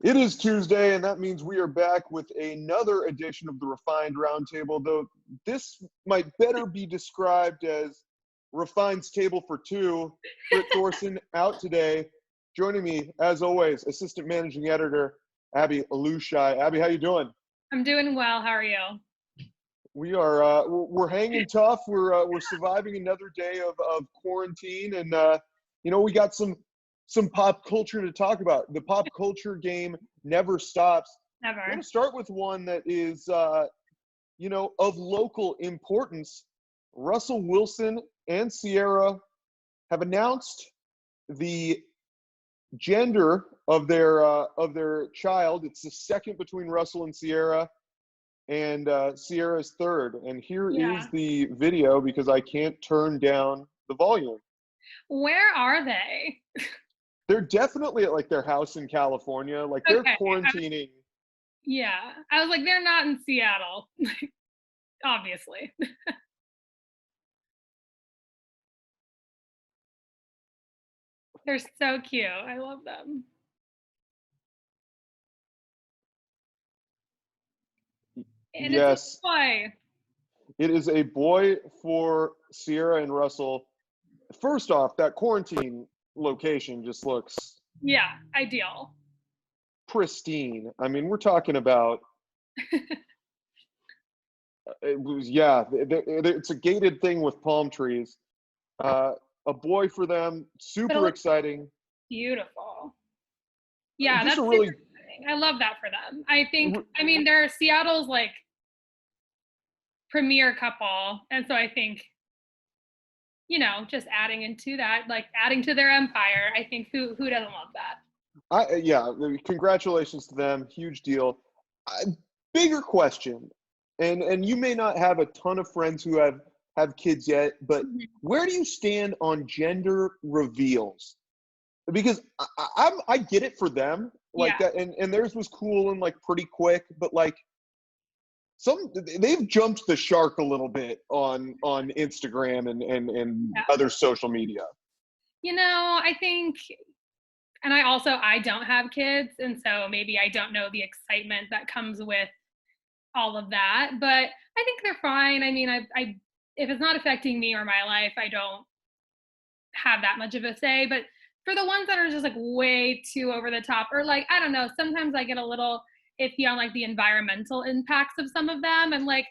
It is Tuesday, and that means we are back with another edition of the Refined Roundtable, though this might better be described as Refined's Table for Two. Britt Thorson out today. Joining me, as always, Assistant Managing Editor, Abby Alushai. Abby, how you doing? I'm doing well. How are you? We are we're hanging tough. We're surviving another day of quarantine, and we got some pop culture to talk about. The pop culture game never stops. Never. I want to start with one that is of local importance. Russell Wilson and Ciara have announced the gender of their child. It's the second between Russell and Ciara, and Ciara's third. And here is the video because I can't turn down the volume. Where are they? They're definitely at like their house in California. Like they're quarantining. Yeah. I was like, they're not in Seattle. Obviously. They're so cute. I love them. And yes. It's a boy. It is a boy for Ciara and Russell. First off, that quarantine location just looks ideal. Pristine. I mean, we're talking about it's a gated thing with palm trees. A boy for them, super exciting. Beautiful. Yeah, just that's really exciting. I love that for them. I mean, they're Seattle's like premier couple, and so I think just adding into that, like adding to their empire. I think who doesn't love that? Congratulations to them. Huge deal. Bigger question, and you may not have a ton of friends who have kids yet, but where do you stand on gender reveals? Because I get it for them like that, and theirs was cool and like pretty quick, but like they've jumped the shark a little bit on Instagram and other social media. I think, and I don't have kids, and so maybe I don't know the excitement that comes with all of that, but I think they're fine. I mean, I if it's not affecting me or my life, I don't have that much of a say. But for the ones that are just like way too over the top, or like, I don't know, sometimes I get a little iffy on like the environmental impacts of some of them, and like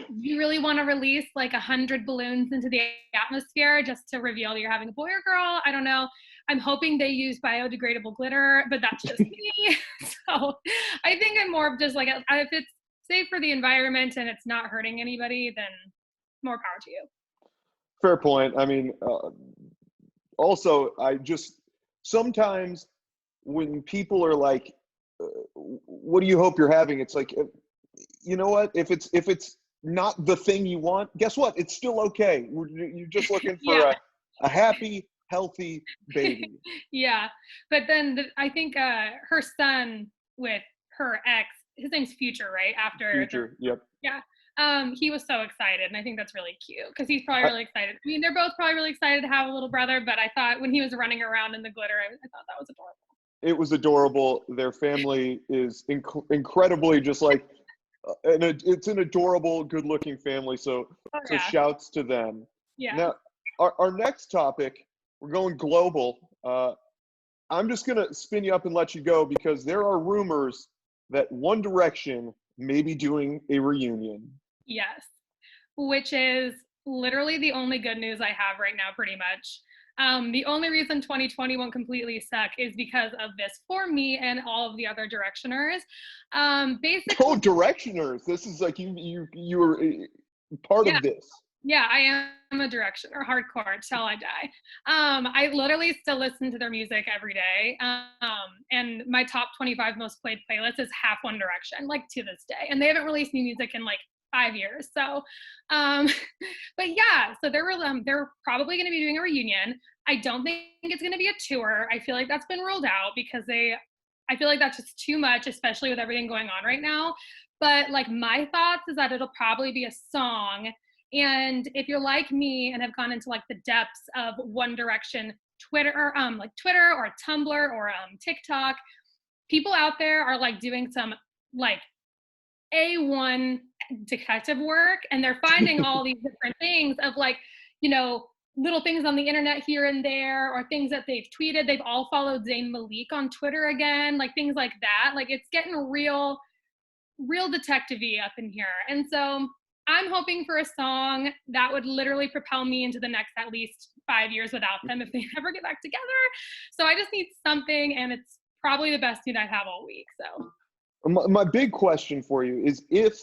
you really want to release like 100 balloons into the atmosphere just to reveal that you're having a boy or girl? I don't know. I'm hoping they use biodegradable glitter, but that's just me. So I think I'm more of just like, if it's safe for the environment and it's not hurting anybody, then more power to you. Fair point. I mean, also, I just sometimes when people are like, what do you hope you're having? It's like, you know what? If it's not the thing you want, guess what? It's still okay. You're just looking for a happy, healthy baby. Yeah. But then I think her son with her ex, his name's Future, right? Future, yep. Yeah. He was so excited, and I think that's really cute because he's probably really excited. I mean, they're both probably really excited to have a little brother, but I thought when he was running around in the glitter, I thought that was adorable. It was adorable. Their family is incredibly just like, it's an adorable, good-looking family. So shouts to them. Yeah. Now, our next topic, we're going global. I'm just gonna spin you up and let you go because there are rumors that One Direction may be doing a reunion. Yes, which is literally the only good news I have right now, pretty much. The only reason 2020 won't completely suck is because of this for me and all of the other Directioners. Basically, Directioners! This is like you were part of this. Yeah, I am a Directioner, hardcore till I die. I literally still listen to their music every day. And my top 25 most played playlist is half One Direction, like to this day. And they haven't released new music in like 5 years. So, but yeah, so they're probably going to be doing a reunion. I don't think it's going to be a tour. I feel like that's been ruled out because I feel like that's just too much, especially with everything going on right now. But like my thoughts is that it'll probably be a song. And if you're like me and have gone into like the depths of One Direction Twitter or Tumblr or TikTok, people out there are like doing some like A1 detective work, and they're finding all these different things of like, you know, little things on the internet here and there, or things that they've tweeted. They've all followed Zayn Malik on Twitter again, like things like that. Like it's getting real detective-y up in here. And so I'm hoping for a song that would literally propel me into the next at least 5 years without them if they never get back together. So I just need something, and it's probably the best tune I have all week. So My big question for you is, if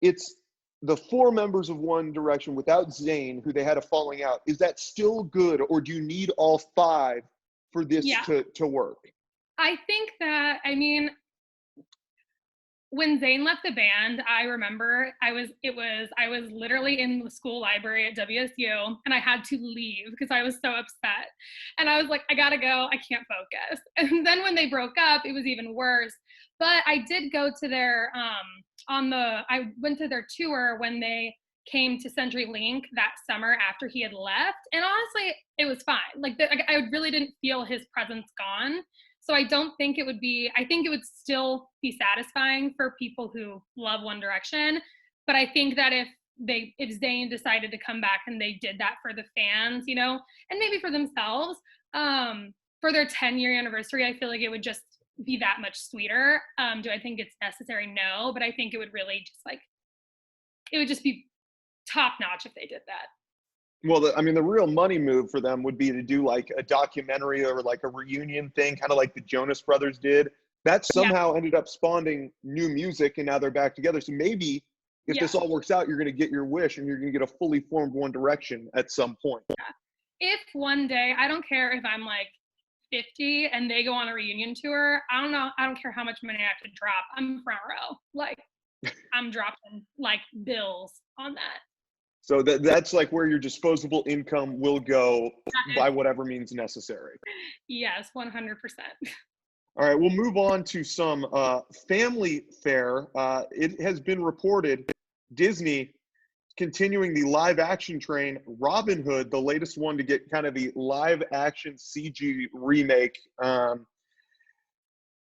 it's the four members of One Direction without Zayn, who they had a falling out, is that still good, or do you need all five for this yeah, to work? I think that, I mean, when Zayn left the band, I remember I was literally in the school library at WSU, and I had to leave because I was so upset. And I was like, I gotta go, I can't focus. And then when they broke up, it was even worse. But I did go to their I went to their tour when they came to CenturyLink that summer after he had left. And honestly, it was fine. Like I really didn't feel his presence gone. So I don't think it would be, I think it would still be satisfying for people who love One Direction. But I think that if Zayn decided to come back and they did that for the fans, you know, and maybe for themselves, for their 10-year anniversary, I feel like it would just be that much sweeter. Do I think it's necessary? No, but I think it would really just like, it would just be top notch if they did that. Well, the real money move for them would be to do like a documentary or like a reunion thing, kind of like the Jonas Brothers did. That Yeah. somehow ended up spawning new music, and now they're back together. So maybe if this all works out, you're going to get your wish, and you're going to get a fully formed One Direction at some point. If one day, I don't care if I'm like 50 and they go on a reunion tour, I don't care how much money I have to drop. I'm front row. Like I'm dropping like bills on that. So that's like where your disposable income will go by whatever means necessary. Yes, 100%. All right, we'll move on to some family fare. It has been reported Disney continuing the live action train. Robin Hood, the latest one to get kind of the live action CG remake.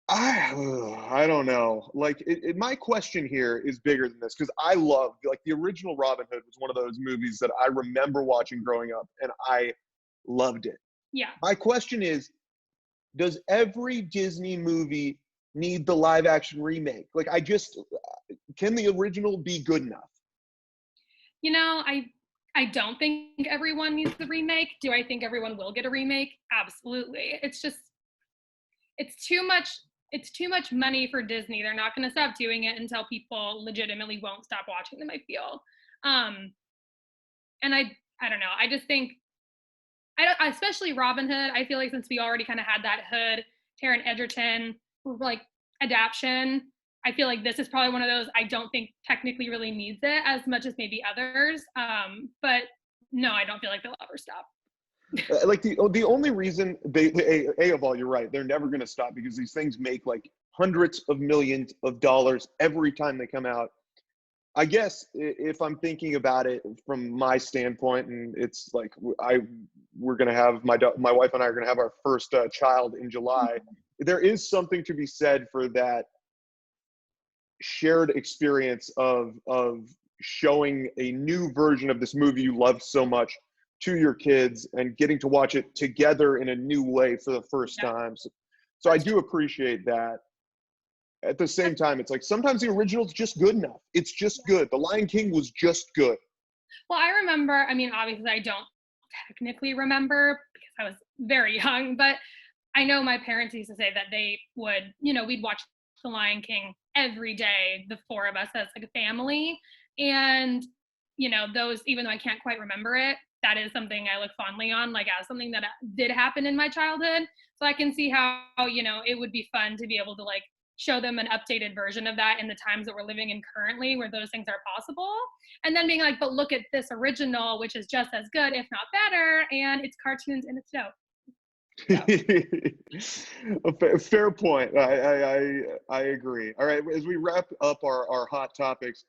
I don't know. Like, my question here is bigger than this, because I love, like, the original Robin Hood was one of those movies that I remember watching growing up, and I loved it. Yeah. My question is, does every Disney movie need the live action remake? Like, can the original be good enough? You know, I don't think everyone needs the remake. Do I think everyone will get a remake? Absolutely. It's too much money for Disney. They're not going to stop doing it until people legitimately won't stop watching them, I feel. And I don't know. I just think, especially Robin Hood, I feel like since we already kind of had that Hood, Taron Egerton, like adaptation, I feel like this is probably one of those I don't think technically really needs it as much as maybe others. But no, I don't feel like they'll ever stop. Like the only reason they of all, you're right, they're never going to stop, because these things make like hundreds of millions of dollars every time they come out. I guess if I'm thinking about it from my standpoint, and it's like we're going to have my wife and I are going to have our first child in July. There is something to be said for that shared experience of showing a new version of this movie you loved so much to your kids, and getting to watch it together in a new way for the first time. So I do appreciate that. At the same time, it's like sometimes the original's just good enough. It's just good. The Lion King was just good. Well, I remember, I mean, obviously I don't technically remember because I was very young, but I know my parents used to say that they would, you know, we'd watch The Lion King every day, the four of us as like a family. And, you know, those, even though I can't quite remember it, that is something I look fondly on, like as something that did happen in my childhood. So I can see how, you know, it would be fun to be able to like show them an updated version of that in the times that we're living in currently, where those things are possible. And then being like, but look at this original, which is just as good, if not better, and it's cartoons and it's dope. A fair point. I agree. All right, as we wrap up our hot topics,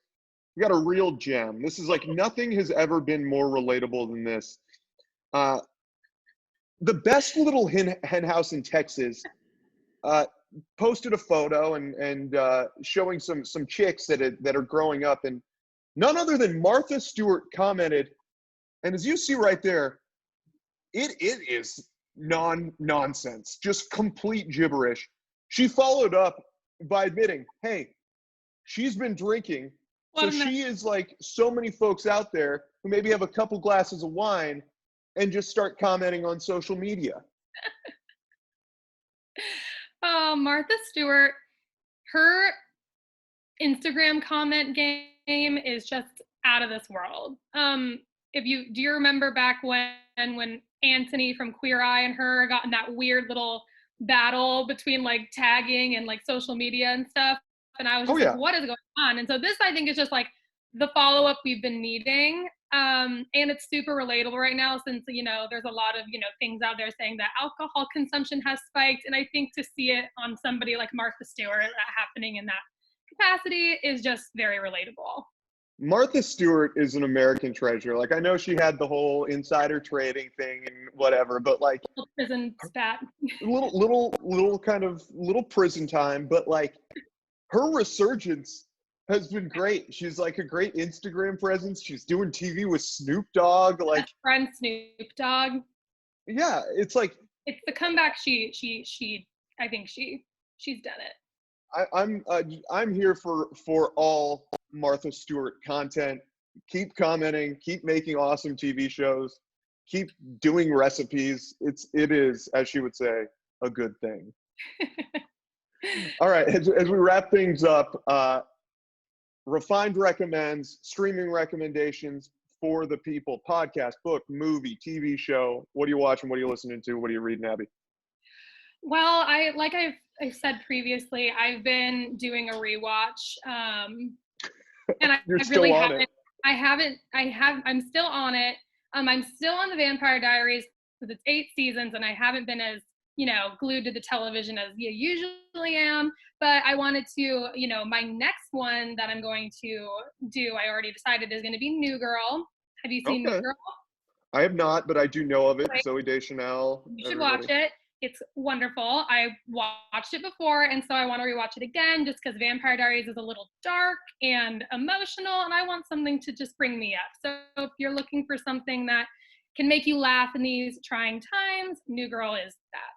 we got a real gem. This is like, nothing has ever been more relatable than this. The best little hen house in Texas posted a photo and showing some chicks that are growing up, and none other than Martha Stewart commented. And as you see right there, it is nonsense, just complete gibberish. She followed up by admitting, hey, she's been drinking. So she is like so many folks out there who maybe have a couple glasses of wine and just start commenting on social media. Oh, Martha Stewart, her Instagram comment game is just out of this world. Do you remember back when Anthony from Queer Eye and her got in that weird little battle between like tagging and like social media and stuff? And I was just like, what is going on? And so this, I think, is just like the follow-up we've been needing. And it's super relatable right now since, there's a lot of, things out there saying that alcohol consumption has spiked. And I think to see it on somebody like Martha Stewart happening in that capacity is just very relatable. Martha Stewart is an American treasure. Like, I know she had the whole insider trading thing and whatever, but like little prison spat. little prison time, but like her resurgence has been great. She's like a great Instagram presence. She's doing TV with Snoop Dogg. Like friend Snoop Dogg. Yeah, it's like it's the comeback. I think she's done it. I'm here for all Martha Stewart content. Keep commenting, keep making awesome TV shows, keep doing recipes. It is, as she would say, a good thing. All right, as we wrap things up, Refined recommends streaming recommendations for the people: podcast, book, movie, TV show. What are you watching? What are you listening to? What are you reading, Abby? Well, I've said previously, I've been doing a rewatch, and I really haven't. I'm still on it. I'm still on the Vampire Diaries because it's 8 seasons, and I haven't been as glued to the television as you usually am. But I wanted to, my next one that I'm going to do, I already decided, is going to be New Girl. Have you seen New Girl? I have not, but I do know of it. Right. Zooey Deschanel. You should watch it. It's wonderful. I watched it before, and so I want to rewatch it again just because Vampire Diaries is a little dark and emotional, and I want something to just bring me up. So if you're looking for something that can make you laugh in these trying times, New Girl is that.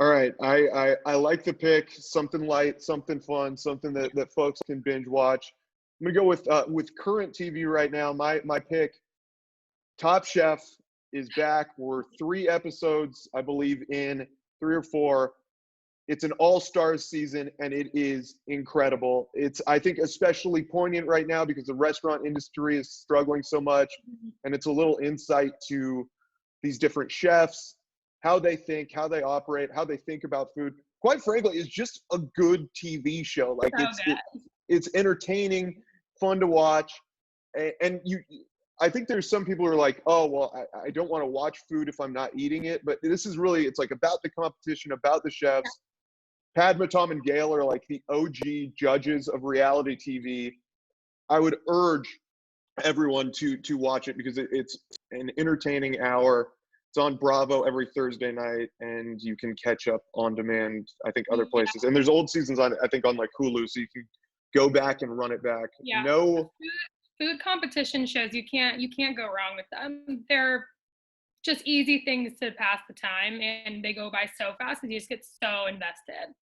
All right. I like the pick. Something light, something fun, something that folks can binge watch. I'm going to go with current TV right now. My pick, Top Chef, is back. We're 3 episodes, I believe, in 3 or 4. It's an all-stars season, and it is incredible. It's, I think, especially poignant right now because the restaurant industry is struggling so much, and it's a little insight to these different chefs, how they think, how they operate, how they think about food. Quite frankly, it's just a good TV show. Like it's entertaining, fun to watch, and I think there's some people who are like, oh, well, I don't want to watch food if I'm not eating it. But this is really, it's like about the competition, about the chefs. Padma, Tom, and Gail are like the OG judges of reality TV. I would urge everyone to watch it because it's an entertaining hour. It's on Bravo every Thursday night, and you can catch up on demand, I think, other places. And there's old seasons on, I think, on like Hulu, so you can go back and run it back. Yeah. No food competition shows, you can't go wrong with them. They're just easy things to pass the time, and they go by so fast and you just get so invested.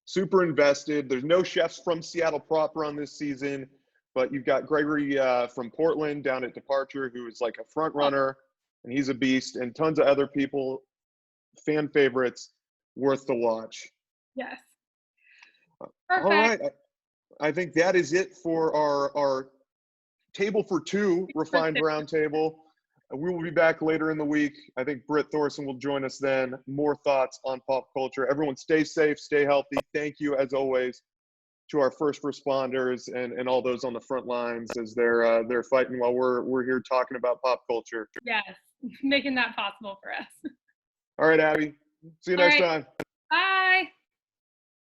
Super invested. There's no chefs from Seattle proper on this season, but you've got Gregory from Portland down at Departure, who is like a front runner, and he's a beast, and tons of other people, fan favorites, worth the watch. Yes. Perfect. All right. I think that is it for our Table for 2 Refined Roundtable. We will be back later in the week. I think Britt Thorson will join us then. More thoughts on pop culture. Everyone stay safe, stay healthy. Thank you, as always, to our first responders and all those on the front lines as they're fighting while we're here talking about pop culture. Yes, making that possible for us. All right, Abby. See you next time. Bye.